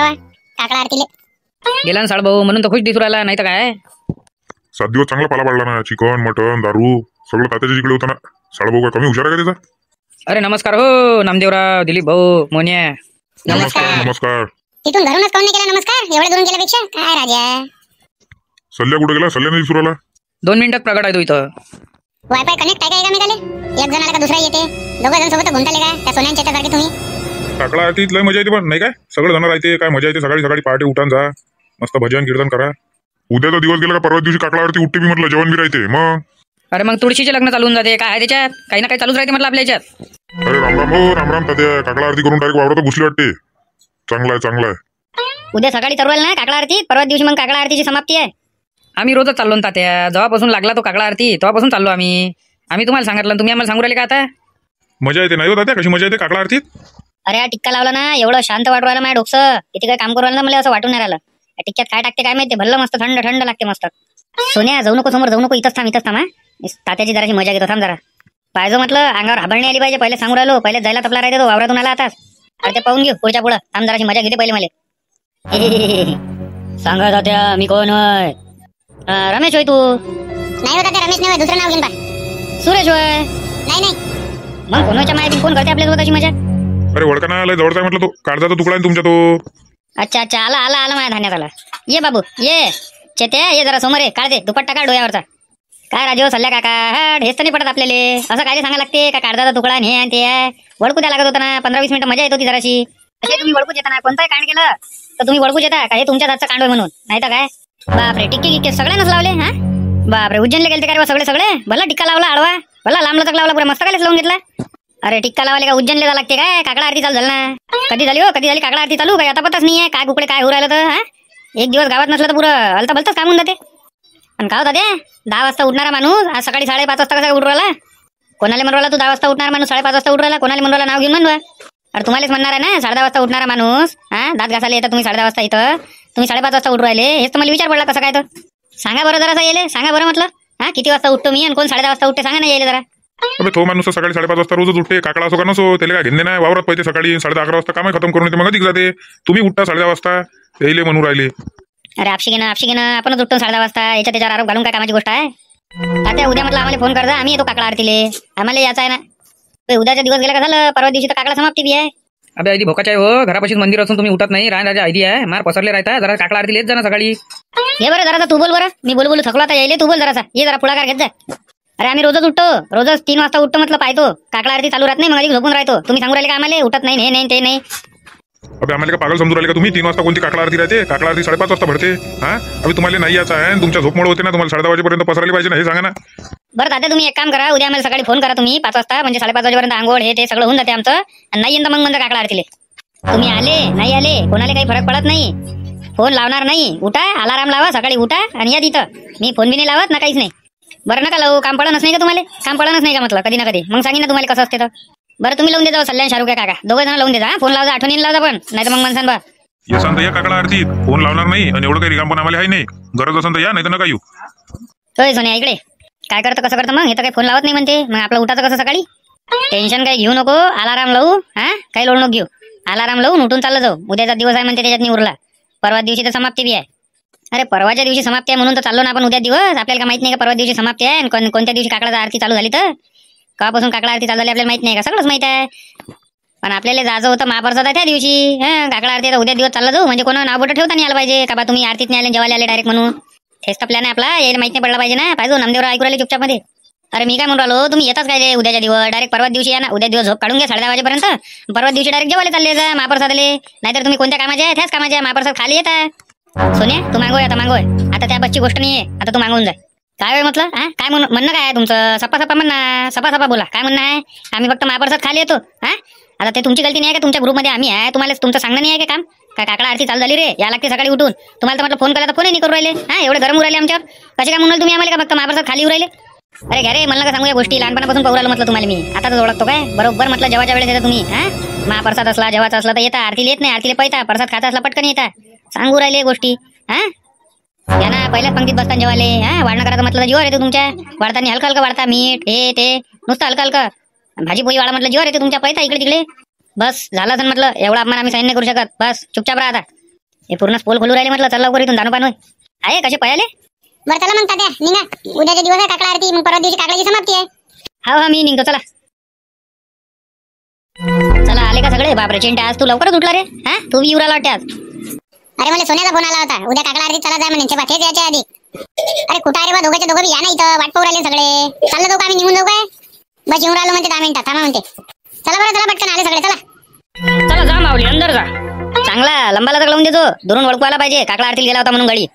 तेव्हा काकडा आरतीले गेला ना साळभाऊ, म्हणून तर खुश दिसू राहिला, नाही तर काय. 7 दिवस चांगला पाला पाडला ना. चिकन मटन दारू सगळं तात्याच्या जिकडे होतं ना. साळभाऊ काय कमी हुशार आहे का त्याचा? अरे नमस्कार हो नामदेवराव, दिलीप भाऊ, मोन्या. नमस्कार नमस्कार. तिथून घरूनच काऊन नाही केला नमस्कार? एवढे दूरून गेल्यापेक्षा काय राजा. सल्ल्या कुठे गेला? सल्ल्याने दिसू राहिला. 2 मिनिटात प्रगट आहे तो इथं. वायफाय कनेक्ट आहे का एकामेकाले? एक जण आला का दुसरा येते, दोघं जण सोबत घुमताले का त्या सोन्यांच्या सारखे तुम्ही? काकडा आरतीत लय मजा येते, पण नाही काय सगळं जण राहते. काय मजा येते. सकाळी सकाळी पहाटे उठान जा, मस्त भजन कीर्तन करा. उद्याचा दिवस गेला का परवा दिवशी काकडा आरती उठते बी म्हटलं, जेवण बी राहते. मग अरे मग तुळशीचे लग्न चालून जाते, काय आहे त्याच्यात? काही ना काही चालूच राहते म्हटलं आपल्या याच्यात. अरे राम राम हो, राम राम तात्या. काकडा आरती करून डायरेक्ट वावरात घुसली वाटते. चांगला आहे चांगला आहे. उद्या सकाळी चालू ना काकडा आरती, परवा दिवशी मग काकडा आरतीची समाप्ती आहे. आम्ही रोजच चाललो ना तात्या, जेव्हापासून लागला तो काकडा आरती तेव्हापासून चाललो आम्ही. तुम्हाला सांगितलं, तुम्ही आम्हाला सांगू राहिले का आता? मजा येते नाही हो तात्या? कशी मजा येते काकडा आरतीत? अरे हा टिक्का लावला ना, एवढं शांत वाटू राहिलं माझ्या डोकं. किती काय काम करू राहिलं ना, मला असं वाटून नाही राहिलं. या टिक्क्यात काय टाकते काय माहिती, भल्लं मस्त थंड थंड लागते मस्त. सोन्या जाऊ नको समोर, जाऊ नको, इथंच थांब हा. तात्याची जराशी मजा घेतो, थांब जरा. पाहिजे म्हटलं अंगावर हाबळणी आली पाहिजे. पहिले सांगू राहिलो, पहिले जायला तपला राहते तो, वावरातून आला आता. अरे ते पाहून घेऊ पुढच्या पुढं. थांब जराशी मजा घेते पहिले मला. सांगा तात्या मी कोण होय? रमेश होय तू? नाही होता ते रमेश नाही, दुसरं नाव घेऊन पा. सुरेश होय? नाही. मग कोणाच्या माहिती कोण करते आपल्यासोबत अशी मजा? अरे वडकाना लय जवळचा म्हटलं, तो काळजाचा तुकडा आहे तुमच्या तो. अच्छा आला माझ्या धान्यात आला. ये बाबू ये. चेत्या ये जरा समोर ये, काढ दे दुपट्टा काढ डोळ्यावरचा. काय राजीव सल्ल्या काका, हेच तर नाही पडत आपल्याला. असं काय सांगा लागते का काळजाचा तुकडा हे आणि ते आहे. वळकू द्या लागत होता ना. 15-20 मिनिटं मजा येत होती जराशी. असे तुम्ही वळकूच येता ना, कोणताही कांड केलं तर तुम्ही वळकूच येता का? हे तुमच्याच हातचा कांड होय म्हणून, नाही तर काय. बापरे टिक्के सगळ्यांनाच लावले हा. बापरे उज्जैनला गेलते का रे सगळे? भला टिक्का लावला आडवा, भला लांब लचक लावला, पुरा मस्त कायच लावून घेतला. अरे टिक्का लावाले का उज्जैनला जा लागते काय? काकडा आरती चालू झाली ना. कधी झाली काकडा आरती चालू? काय आता पताच नाहीये काय कुकडे काय होऊ राहिलं तर हा. एक दिवस गावात नसलं तर पुरं अलता भलतच काम होऊन जाते. आणि काय होता ते 10 वाजता उठणारा माणूस आज सकाळी 5:30 वाजता कसा उठू राहिला? कोणाला म्हणू राहिला तू 10 वाजता उठणारा माणूस 5:30 वाजता उठू राहिला? कोणाला म्हणू राहिला नाव घेऊन म्हणवा? अरे तुम्हालाच म्हणणार आहे ना 10:30 वाजता उठणारा माणूस हा. दात घासायला येतात तुम्ही 10:30 वाजता, इथं तुम्ही 5:30 वाजता उठू राहिले. हेच तर मला विचार पडला कसं काय तर. सांगा बरं जरासा येले, सांगा बरं म्हटलं हा. किती वाजता उठतो मी आणि कोण 10:30 वाजता उठते सांगा ना येले जरा. अबे तो माणूस सकाळी 5:30 वाजता रोजच उठते. काकडा असो का नसो त्याला काय घेणे नाही. वावरात पाहिजे सकाळी 10:30-11 वाजता काम खतम करून येते, मग अधिक जाते. तुम्ही उठता 10:30 वाजता येले म्हणून राहिले. अरे आपशी घेणं आपणच उठतो 10:30 वाजता. याच्या त्याच्यावर आरोप घालून काय कामाची गोष्ट आहे? आता उद्या म्हटलं आम्हाला फोन करता, आम्ही येतो काकडा आरतीले. आम्हाला यायचं आहे ना. उद्याचा दिवस गेला का झालं, परवा दिवशी तर काकडा समाप्ती बी आहे. अबे आधी भोकाच आहे हो, घरापाशीच मंदिर असून तुम्ही उठत नाही. राजा आयडी आहे मार पसरले राहता. जरा काकडा आरती येत जा ना सकाळी. हे बरं जरासा तू बोल बरं. मी बोलू थकलो आता यायले. तू बोल जरासा, ये जरा पुढाकार घेत जा. अरे आम्ही रोजच उठतो, रोजच 3 वाजता उठतो म्हटलं पाहतो. काकडा आरती चालू राहत नाही, मग आधी झोपून राहतो. तुम्ही सांगू राहिले का आम्हाला उठत नाही हे नाही ते नाही? अबे आम्हाला का पागल समजू राहिले का तुम्ही? 3 वाजता कोणती काकडा आरती राहते? काकडा आरती 5:30 वाजता भरते हा. अबे तुम्हाला नाही यायचं आहे, तुमच्या झोपमुळे होते ना. तुम्हाला 10:30 वाजेपर्यंत पसरली पाहिजे ना, हे सांगा ना. बरं दादा तुम्ही एक काम करा, उद्या आम्हाला सकाळी फोन करा तुम्ही 5 वाजता, म्हणजे 5:30 वाजेपर्यंत आंघोळ हे ते सगळं होऊन जाते आमचं. आणि नाही यंदा मग म्हणजे काकडा आरतीले तुम्ही आले नाही आले कोणाला काही फरक पडत नाही. फोन लावणार नाही. उठा, अलाराम लावा, सकाळी उठा आणि या तिथं. मी फोन बी नाही लावत ना काहीच नाही. बरं नका लावू. काम पडणच नाही का तुम्हाला? काम पडणच नाही का म्हटलं कधी ना कधी? मग सांगिन ना तुम्हाला कसं असते तर. बरं तुम्ही लावून देजा सल्ल्यान शाहरुख काका, दोघं जण लावून देजा. फोन लावजा, आठवणीने लावजा पण, नाही तर मग माणसां बा या सांगता या काकडा आरतीत फोन लावणार नाही. आणि एवढं काही रिकाम पण आम्हाला आहे नाही. गरज असेल तर या, नाही तर नका येऊ. होय सोन्या इकडे काय करतं कसं करतं मग? हे तर काही फोन लावत नाही म्हणते. मग आपलं उठाचं कसं सकाळी? टेन्शन काही घेऊ नको. अलाराम लावू हा, काही लोड नको घेऊ. अलाराम लावून उठून चाललं जाऊ. उद्याचा दिवस आहे म्हणते, त्याच्यात नाही उरला. परवा दिवशी तर समाप्ती बी आहे. अरे परवाच्या दिवशी समाप्ती आहे म्हणून तर चाललो ना आपण उद्या दिवस. आपल्याला काय माहित नाही का परवा दिवशी समाप्ती आहे आणि कोणत्या दिवशी काकडा आरती चालू झाली तर? केव्हापासून काकडा आरती चालू झाली आपल्याला माहित नाही का? सगळंच माहित आहे. पण आपल्याला जायचं होतं महाप्रसाद आहे त्या दिवशी. काकडा आरती उद्या दिवस चालला जाऊ, म्हणजे कोणा नाव बोट ठेवता नाही आलं पाहिजे का बा तुम्ही आरतीत नाही आले जेवायला आले डायरेक्ट म्हणून. हेच तर प्लॅन आहे आपला. यायला माहित नाही पडला पाहिजे ना. पाहिजे नामदेवराव ऐकू राहिले चुपचाप मध्ये. अरे मी काय म्हणून राहिलो, तुम्ही येताच काय उद्याच्या दिवस? डायरेक्ट परवा दिवशी या ना. उद्या दिवस झोप काढून घ्या 10:30 वाजेपर्यंत. परवा दिवशी डायरेक्ट जेवायला चालले जा महाप्रसादाले. नाहीतर तुम्ही कोणत्या कामाचे आहे त्याच कामाचे महाप्रसाद खाली येता. सोन्या तू मागोय, आता मागोय. आता त्या बसची गोष्ट नाहीये, आता तू मागून जा. काय वेळ म्हटलं हा? काय म्हणणं काय आहे तुमचं? सपा म्हणा, सपा बोला. काय म्हणणं आहे? आम्ही फक्त महाप्रसाद खाली येतो हा. आता ते तुमची गलती नाही आहे का? तुमच्या ग्रुपमध्ये आम्ही आहे, तुम्हाला तुमचं सांगणं नाही आहे का काम? काय काकडा आरती चालू झाली रे, या लागते सकाळी उठून. तुम्हाला तर म्हटलं फोन केला तर फोनही नाही करू राहिले हा. एवढे गरम राहिले आमच्यावर कसे काय म्हणाल तुम्ही आम्हाला का फक्त महाप्रसाद खाली राहिले? अरे घ्या रे, मला का सांगू या गोष्टी लहानपणापासून पाहू राहिलो म्हटलं तुम्हाला मी. आता तर ओळखतो काय बरोबर म्हटलं. जेवाच्या वेळेस येता तुम्ही हा. महाप्रसाद असला जेवाचा असला तर येता, आरतीला येत नाही. आरतीला पैता, प्रसाद खाता असला पटकन येता. सांगू राहिले गोष्टी हा. या ना पहिल्याच पंक्तीत बसताना जेवाले हा. वाढणं करायचं म्हटलं तर जीवर येते तुमच्या. वाढताना हलकं हलकं वाढता, मीठ हे ते नुसतं हलकं हलकं. भाजी पोळी वाढा म्हटलं जीवर येते तुमच्या. पैता इकडे तिकडे. बस झालं म्हटलं. एवढा अपमान आम्ही सहन नाही करू शकत. बस चुपचाप राहा आता. हे पूर्णच पोल खोलू राहिले म्हटलं. चल लवकर इथून दानू पानू आहे कसे पयाले. बरं चला मग तात्या निघा. उद्याचा दिवस आहे काकडा आरती, मग परवा दिवशी काकड्याची समाप्ती आहे. हा मी निघतो. चला चला आले का सगळे. बापरे चिंट्या आज तू लवकरच उठला रे. हा तू येऊ राहिला वाटते आज. अरे मला सोन्याचा फोन आला होता, उद्या काकडा आरती चला जाय म्हणे. तेच याच्या आधी. अरे कुठं अरे बा दोघांच्या दोघं बी या ना इथं. वाट पाहू राहिले सगळे. चाललं जाऊ का आम्ही निघून जाऊ काय. बस येऊन राहिलो म्हणते 10 मिनिटात थांबा म्हणते. चला बरं चला पटकन आले सगळे. चला चला जा माऊली अंदर जा. चांगला लंबाला तर लावून देतो. दुरून ओळखू आला पाहिजे काकडा आरती गेला होता म्हणून गाडी.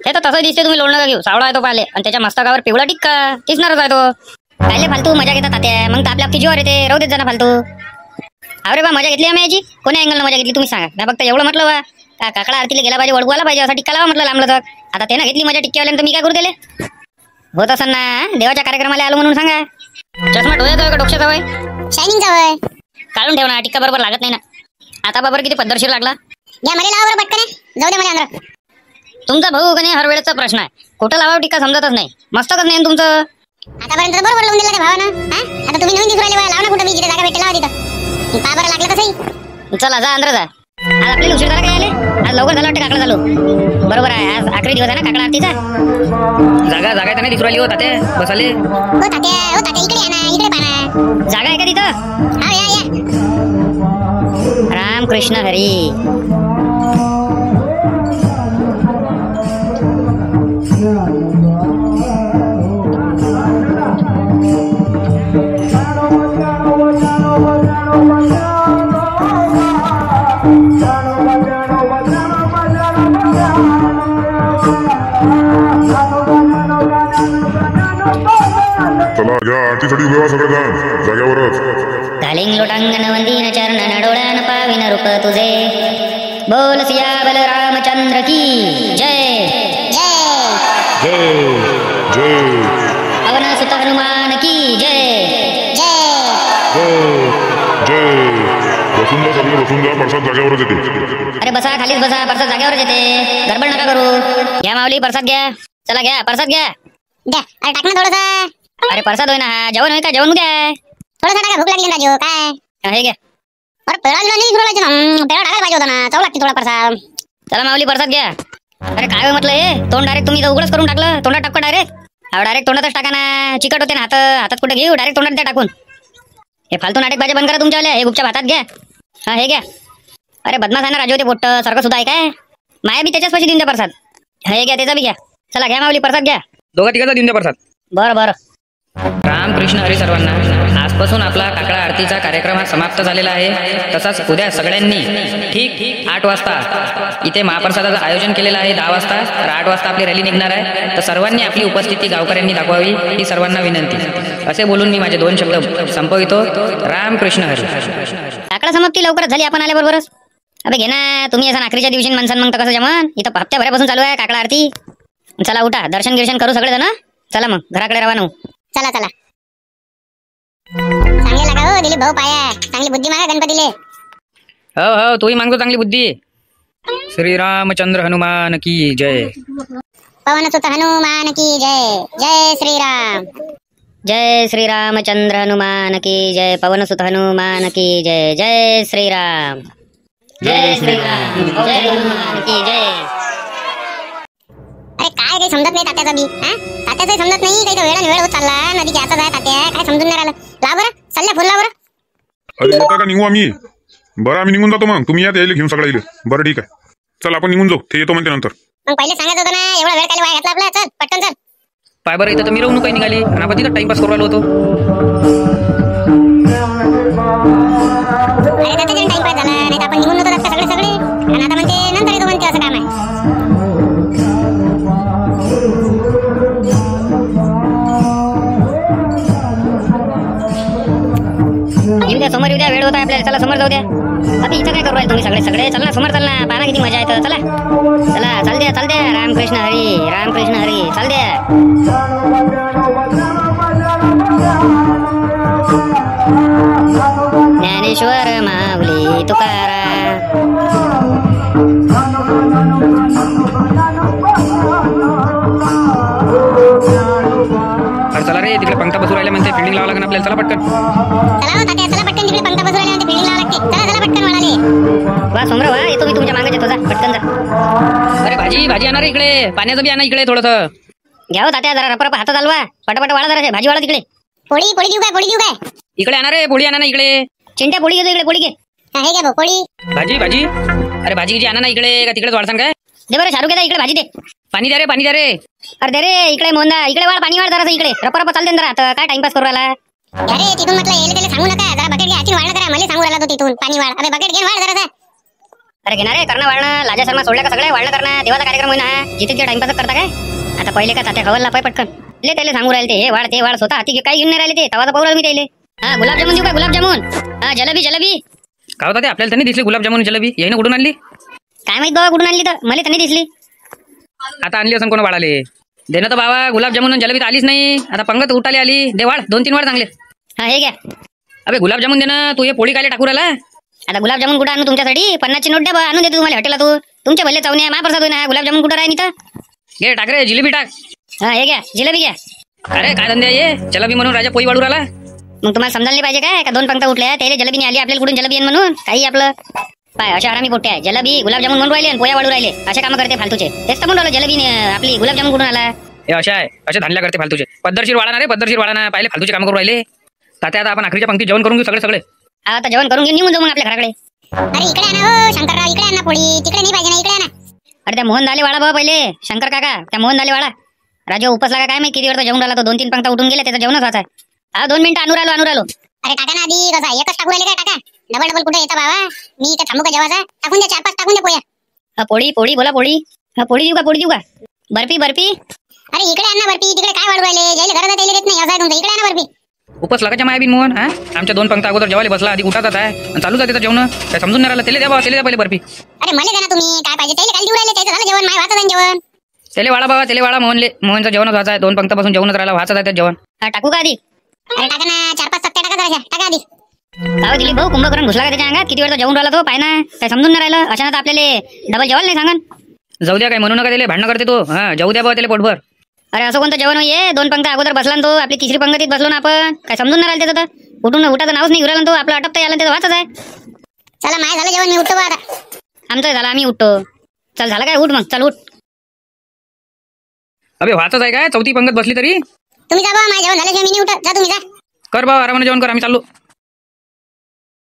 हे तर तसं दिसते. तुम्ही लोण नका घेऊ. सावळा आहे तो पाहिले आणि त्याच्या मस्तकावर पिवळा टिक्का दिसणारच आहे तो. पाहिले फालतू मजा घेतात तात्या. मग तर आपल्या आपली जीवावर येते. राहू देत जा ना फालतू. अरे बा मजा घेतली आम्ही याची. कोण्या अँगलनं मजा घेतली तुम्ही सांगा. नाही फक्त एवढं म्हटलं बा का काकडा आरतीला गेला पाहिजे ओळखू आला पाहिजे असा टिक्का लावा म्हटलं लांबलं तर. आता त्यानं घेतली मजा टिक्क्यावाल्यानं तर मी काय करू दिले. होत असं ना देवाच्या कार्यक्रमाला आलो म्हणून सांगा. चष्मा डोळ्याचा का डोक्याचा वय शायनिंगचा वय काढून ठेव ना. टिक्का बरोबर लागत नाही ना. आता बाबर किती पद्धतशीर लागला. या मला लावा बरं पटकन. जाऊ दे मला अंदर. तुमचा भाऊ का नाही हर वेळेचा प्रश्न आहे. कुठं लावावं टिक्का समजतच नाही. मस्तकच नाही तुमचं. आतापर्यंत तर बरोबर लावून दिला त्या भावानं. आता तुम्ही नवीन दिसू राहिले बा. लावा ना कुठं मी जिथे जागा भेटेल लावा तिथं. पा बरं लागलं तसंही. चला जा अंदर जा. आज आपल्याला उशीर झाला काय आले. आज लवकर झालं वाटतं काकडा चालू. बरोबर आहे आज आखरी दिवस आहे ना काकडा आरतीचा. जागा जागा तर नाही दिसू राहिली हो तात्या. बसाले हो तात्या इकडे या ना. इकडे पाहा. जागा आहे का तिथं. हा या या. राम कृष्ण हरी. चला घ्या आरतीसाठी उभे व्हा सगळेजण जाग्यावरच. घालिंग लोटांगण वंदीन चरण नडोळ्यान पाविन रूप तुझे. बोल सियावल रामचंद्र की जय. जय जय जय पवन सुत हनुमान की जय. जय जय जय. बसून जा सगळे बसून जा. प्रसाद जाग्यावरच येते. अरे बसा खालीच बसा. प्रसाद जागेवरच येते. गडबड नका करू. घ्या माऊली प्रसाद घ्या. चला घ्या प्रसाद घ्या. द्या. अरे टाक ना थोडंसं. अरे प्रसाद होय ना हा. जेवण होय का जेवण द्या. थोडंसं टाका. भूक लागली ना राजू काय. हे घ्या. अरे पेढा दिला नाही विसरू राहिलो. पेढा टाकायला पाहिजे होता ना. चव लागते थोडा प्रसाद. चला माऊली प्रसाद घ्या. अरे काय होय म्हटलं हे. तोंड डायरेक्ट तुम्ही उघडच करून टाकलं. तोंडात टाका डायरेक्ट. अहो डायरेक्ट तोंडातच टाका ना. चिकट होते ना हात. हातात कुठे घेऊ. डायरेक्ट तोंडात द्या टाकून. हे फालतू नाटक भाजी बंद करा तुमच्यावाल्या. हे गुपच्या हातात घ्या. हा हे घ्या. अरे बदमाश आहे ना राजू ते पोट्ट सारखं सुद्धा आहे काय. माया बी त्याच्याच पैसे देऊन द्या प्रसाद. हे घ्या त्याचा बी घ्या. चला घ्या माऊली प्रसाद घ्या. दोघा तिघाचा देऊन द्या प्रसाद. बरं बरं. राम कृष्ण हरी सर्वांना. आजपासून आपला काकडा आरतीचा कार्यक्रम हा समाप्त झालेला आहे. तसाच उद्या सगळ्यांनी ठीक 8 वाजता इथे महाप्रसादाचं आयोजन केलेलं आहे 10 वाजता. तर 8 वाजता आपली रॅली निघणार आहे. तर सर्वांनी आपली उपस्थिती गावकऱ्यांनी दाखवावी ही सर्वांना विनंती. असे बोलून मी माझे 2 शब्द संपवितो. राम कृष्ण हरी. काकडा समाप्ती लवकरच झाली आपण आल्याबरोबरच. अबे घे ना तुम्ही असं आखरीच्या दिवशी माणसां मग तर कसं जमन. इथं हप्त्याभरापासून चालू आहे काकडा आरती. चला उठा दर्शन गिर्शन करू सगळेजण. चला मग घराकडे रवाना. चला चला. चांगले लागा हो दिलीप भाऊ पाया. चांगली बुद्धी मागा गणपतीले. हो हो तूही मागतो चांगली बुद्धी. श्रीरामचंद्र हनुमान की जय. पवन सुत हनुमान की जय. जय श्रीराम. जय श्रीरामचंद्र हनुमान की जय. पवन सुत हनुमान की जय. जय श्रीराम. जय श्रीराम. जय हनुमान की जय. अरे काय काही समजत नाही तात्याचा बी. तात्याचं समजत नाही. काही वेळ होत चालला. नदीच्या हातात आहे तात्या. काय समजून नाही राहिलं. ला बरं चालल्या फोन ला बरं. अरे येता का निघू आम्ही. बरं आम्ही निघून जातो मग. तुम्ही या यायला घेऊन सगळं येईल. बरं ठीक आहे. चल आपण निघून जाऊ. ते येतो म्हणते नंतर. मग पहिले सांगत होतं ना. एवढा वेळ काय वाया घातला आपला. चल पटकन चल. पाय बरं इथं तर मिरवणूक काही निघाली आणि आपण तिथं टाइमपास करू आलो होतो. अरे तात्याच्या टाइमपास झाला. नाही तर आपण निघून नव्हतो जात का सगळे. आणि आता म्हणते नंतर येतो म्हणते. असं काम आहे. उद्या समोर उद्या वेळ होता आपल्याला. चला समोर जाऊ द्या. आता इथं काय करू राहिले तुम्ही सगळे सगळे. चला समोर चल ना. पाहा किती मजा येतं. चला चला चाल द्या चाल द्या. रामकृष्ण हरी रामकृष्ण हरी. चाल द्या. ज्ञानेश्वर माऊली तुकाराम. अरे चला रे तिकडे पंक्ता बसू राहिल्या म्हणते. फिल्डिंग लावा लागेल आपल्याला. चला पटकन. चला हो तात्या चला पटकन. तिकडे पंक्ता बसू राहिल्या. फिल्डिंग लावा लागते. चला चला पटकन वळाले. वा सोमरा वा, येतो मी तुमच्या मागे येतो, जा पटकन जा. अरे भाजी भाजी आणा रे इकडे, पाण्याचं बी आणा इकडे थोडंसं. घ्या हो तात्या, जरा रपरप हातात चालवा, पटापट वाळा जरा भाजी वाळा तिकडे. पोळी पोळी देऊ काय, पोळी देऊ काय? इकडे आणा रे, पोळी आणा ना इकडे. चिंट्या पोळी घेतो इकडे, पोळी घे. हा, हे घे भाऊ पोळी. भाजी भाजी, अरे भाजी गिजी आणा ना इकडे, का तिकडेच वाढसान काय? दे बरं शाहरुख, इकडे भाजी दे. पाणी द्या रे, पाणी द्या रे. अरे दे रे इकडे मोहनदा, इकडे वाळ, पाणी वाळ जरा इकडे, रपरप चालते जरा, आता काय टाइमपास करू राहिला. अरे तिथून म्हटलं येले त्याला सांगू नका, जरा बकेट घ्या, आची वाढ करा, मला सांगू राहिला तो तिथून पाणी वाढ. अरे बकेट घे वाढ जरा. अरे घेणार रे, करणं वाळणं, लाजा शर्मा सोडल्या का सगळे वाळणं करणं, देवाचा कार्यक्रम होईना, जिथे ते टाइमपास करता काय. आता पहिले का तात्या खवलला पाय पटकन, ले त्याला सांगू राहिले ते, हे वाढ ते वाढ, स्वतः हाती काही घेऊन नाही राहिले ते, तवाचा पाहू राहिलो मी त्याले. हा गुलाबजामुन देऊ का, गुलाबजामुन? हा जलेबी जलेबी. काय होता ते आपल्याला त्यांनी दिसली गुलाबजामुन जलेबी, याने कुठून आणली? काय माहित बाबा कुठून आणली, तर मला त्यांनी दिसली. आता आणली असं कोण वाढाले देणं तर बाबा, गुलाबजामुन जलेबी तर आलीच नाही. आता पंगत उठाली आली, दे वाढ 2-3 वाढ चांगले. हा हे घ्या. अबे गुलाबजामुन देणं, तू हे पोळी काय टाकू राहिला? आता गुलाबजामुन कुठं आणू तुमच्यासाठी, 50ची नोट द्या बा, आणून देतो तुम्हाला हॉटेलला. तू तुमच्या भले चावणे महाप्रसाद होईना, गुलाबजामुन कुठं राही तर. घे टाक रे, जिलेबी टाक. हा हे घ्या, जिलेबी घ्या. अरे काय धंदे ये, जलेबी म्हणून राजा पोळी वाढू राहिला. मग तुम्हाला समजायला नाही पाहिजे काय, का 2 पंक्ता उठल्या त्याला जलेबी नाही आली, आपल्याला कुठून जलेबी येईन म्हणून काही आपलं पाय. अशा आरामी पोट्या आहे, जलेबी गुलाबजामुन म्हणून राहिले आणि पोया वाढू राहिले, असे कामं करते फालतूचे. तेच तर म्हणून राहिलो, जलेबी आपली गुलाबजामुन कुठून आला. हे अशा आहे, असे धांडल्या करते फालतूचे. पद्धतशीर वाढा ना रे, पद्धतशीर वाढा ना, पाहिले फालतूचे काम करू राहिले. तात्या आता आपण आखरीच्या पंक्ती जेवण करून घेऊ सगळे सगळे. हा, आता जेवण करून घेऊन निघून जाऊ मग आपल्या घराकडे. अरे इकडे आणा हो शंकरराव, इकडे आणा पोळी, तिकडे नाही पाहिजे ना, इकडे आणा. अरे त्या मोहन दाले वाळा बाबा पहिले, शंकर काका त्या मोहन दाले वाळा. राजा उपसला का काय माहिती, किती वेळ जेवण राहिला तो, 2-3 पंक्ता उठून गेले, त्याचा जेवणच वाचा. हा 2 मिनिटं आणू राहिलो. अरे टाका ना आधी, कसा एकच टाकू राहिले काय, टाका डबल डबल कुठे येता बाबा, मी इथे थांबू का जेवायचा? टाकून द्या 4-5 टाकून द्या पोया. हा पोळी पोळी बोला, पोळी. हा पोळी देऊ का बर्फी बर्फी. अरे इकडे आणा बर्फी, तिकडे काय वाढू राहिले, ज्याला गरज आहे त्याला देत नाही, असं आहे तुमचं. इकडे आणा बर्फी. उपस लगाच्या माया बिन मोहन. हा आमच्या 2 पंक्ता अगोदर जेवायला बसला, आधी उठातात आहे आणि चालू जाते जेवण. काय समजून नाही राहिलं, त्याला द्या बाबा, त्याला द्या पहिले बर्फी. अरे मला द्या ना तुम्ही, काय पाहिजे त्याला, काय देऊ राहिले, त्याचं झालं जेवण, माय वाचत आहे जेवण. त्याला वाळा बाबा, त्याला वाळा. मोहनचं जेवणच व्हायचं आहे, 2 पंक्तापासून जेवणच राहिला, व्हायचं आहे जेवण. हा टाकू का आधी? अरे टाका ना 4-5 सत्त्या टाका जरा, टाका आधी. काय दिली भाऊ, कुंभकर्ण घुसला का त्याच्या अंगात, किती वेळ जेवण राहिला तो पाय ना, काय समजून नाही राहिलं. अशानं तर आपल्याला डबल जेवायला नाही सांगन. जाऊ द्या, काय म्हणू नका, त्याला भांडणं करते तो. हा जाऊ द्या बाबा त्याला पोटभर. अरे असं कोणतं जेवण होईये, 2 पंक्ता अगोदर बसला ना तो, आपली 3री पंक्तीत बसलो ना आपण, काय समजून नाही राहिलं त्याचं. तर उठून उठाचं नावच नाही उरायला तो, आपलं अटपता यायला त्याचं वाचच आहे. चला माय झालं जेवण, मी उठतो बा आता. आमचं झालं, आम्ही उठतो. चल झालं काय, उठ मग, चल उठ. अबे व्हायचंच आहे काय, 4थी पंगत बसली तरी. तुम्ही जा बा, माझ्या जेवण झाल्याशिवाय मी नाही उठत, जा तुम्ही जा. कर बाबा, आरामाने जेवण कर, आम्ही चाललो.